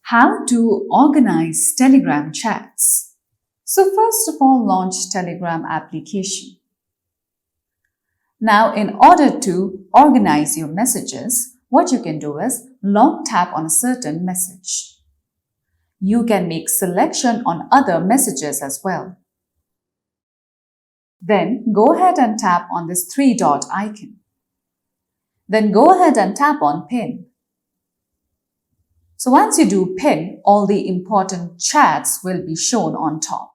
How to organize Telegram chats. So first of all, launch Telegram application. Now, in order to organize your messages, what you can do is long tap on a certain message. You can make selection on other messages as well. Then go ahead and tap on this three-dot icon. Then go ahead and tap on Pin. So once you do Pin, all the important chats will be shown on top.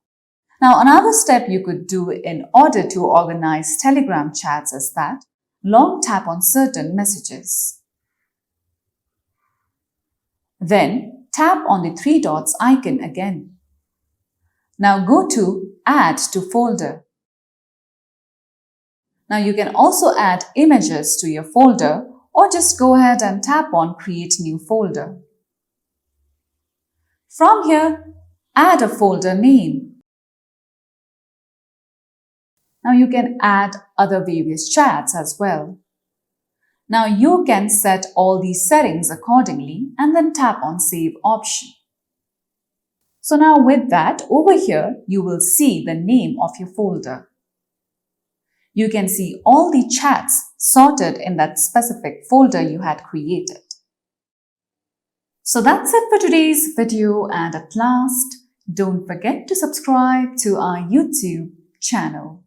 Now, another step you could do in order to organize Telegram chats is that long tap on certain messages. Then tap on the three dots icon again. Now go to Add to Folder. Now you can also add images to your folder or just go ahead and tap on Create New Folder. From here, add a folder name. Now you can add other various chats as well. Now you can set all these settings accordingly and then tap on Save option. So now with that, over here, you will see the name of your folder. You can see all the chats sorted in that specific folder you had created. So that's it for today's video, and at last, don't forget to subscribe to our YouTube channel.